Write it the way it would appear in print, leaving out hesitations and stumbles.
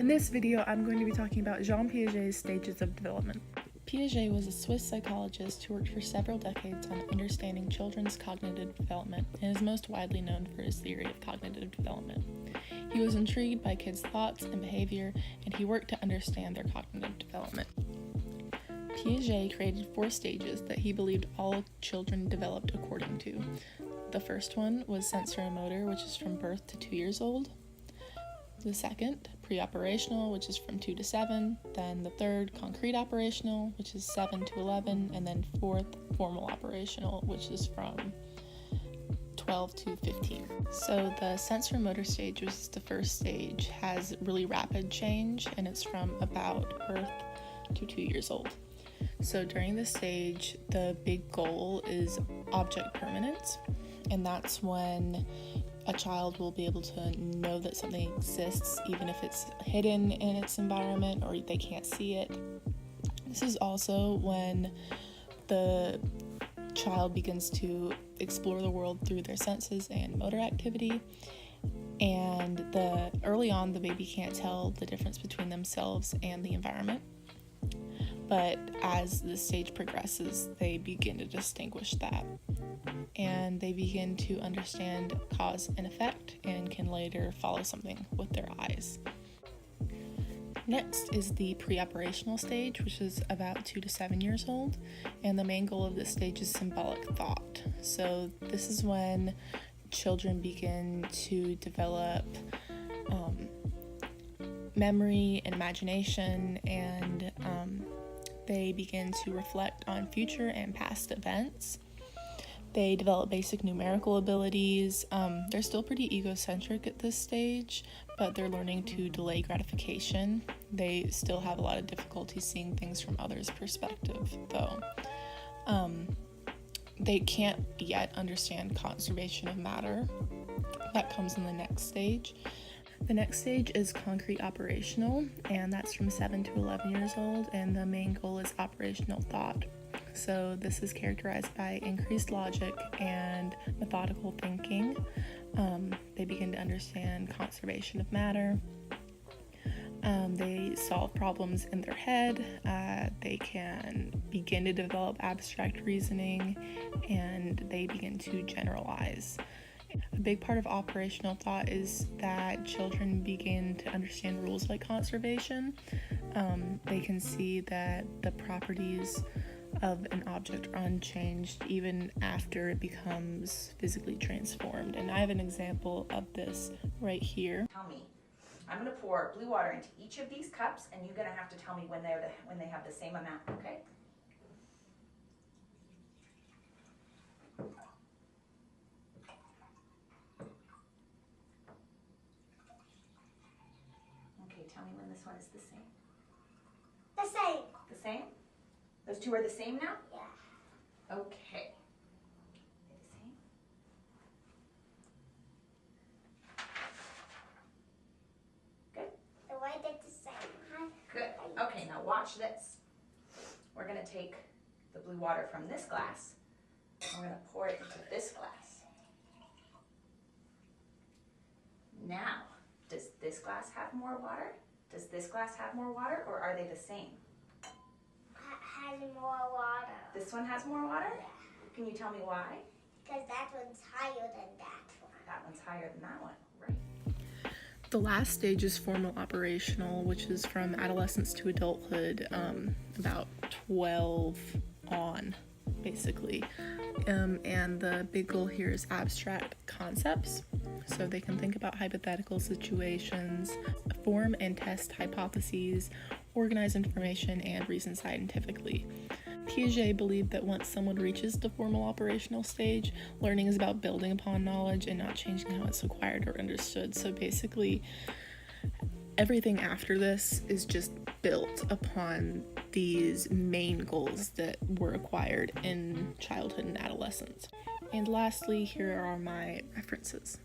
In this video, I'm going to be talking about Jean Piaget's stages of development. Piaget was a Swiss psychologist who worked for several decades on understanding children's cognitive development and is most widely known for his theory of cognitive development. He was intrigued by kids' thoughts and behavior, and he worked to understand their cognitive development. Piaget created 4 stages that he believed all children developed according to. The first one was sensorimotor, which is from birth to 2 years old. The second, pre-operational, which is from 2 to 7. Then the third, concrete operational, which is 7 to 11. And then fourth, formal operational, which is from 12 to 15. So the sensorimotor stage, which is the first stage, has really rapid change, and it's from about birth to 2 years old. So during this stage, the big goal is object permanence, and that's when a child will be able to know that something exists even if it's hidden in its environment or they can't see it. This is also when the child begins to explore the world through their senses and motor activity, and early on the baby can't tell the difference between themselves and the environment. But as the stage progresses, they begin to distinguish that, and they begin to understand cause and effect and can later follow something with their eyes. Next is the pre-operational stage, which is about 2 to 7 years old, and the main goal of this stage is symbolic thought. So this is when children begin to develop memory and imagination, and they begin to reflect on future and past events. They develop basic numerical abilities. They're still pretty egocentric at this stage, but they're learning to delay gratification. They still have a lot of difficulty seeing things from others' perspective, though. They can't yet understand conservation of matter. That comes in the next stage. The next stage is concrete operational, and that's from 7 to 11 years old, and the main goal is operational thought. So this is characterized by increased logic and methodical thinking. They begin to understand conservation of matter. They solve problems in their head. They can begin to develop abstract reasoning, and they begin to generalize. A big part of operational thought is that children begin to understand rules like conservation. They can see that the properties of an object are unchanged even after it becomes physically transformed. And I have an example of this right here. Tell me, I'm going to pour blue water into each of these cups, and you're going to have to tell me when they have the same amount, okay? Okay, tell me when this one is the same. The same. The same? Those two are the same now? Yeah. Okay. They're the same? Good? The white is the same. Good. Okay, now watch this. We're going to take the blue water from this glass, and we're going to pour it into this glass. Now, does this glass have more water? Does this glass have more water, or are they the same? Has more water. This one has more water? Yeah. Can you tell me why? Because that one's higher than that one. That one's higher than that one, right? The last stage is formal operational, which is from adolescence to adulthood, about 12 on, basically. And the big goal here is abstract concepts. So they can think about hypothetical situations, form and test hypotheses, organize information, and reason scientifically. Piaget believed that once someone reaches the formal operational stage, learning is about building upon knowledge and not changing how it's acquired or understood. So basically, everything after this is just built upon these main goals that were acquired in childhood and adolescence. And lastly, here are my references.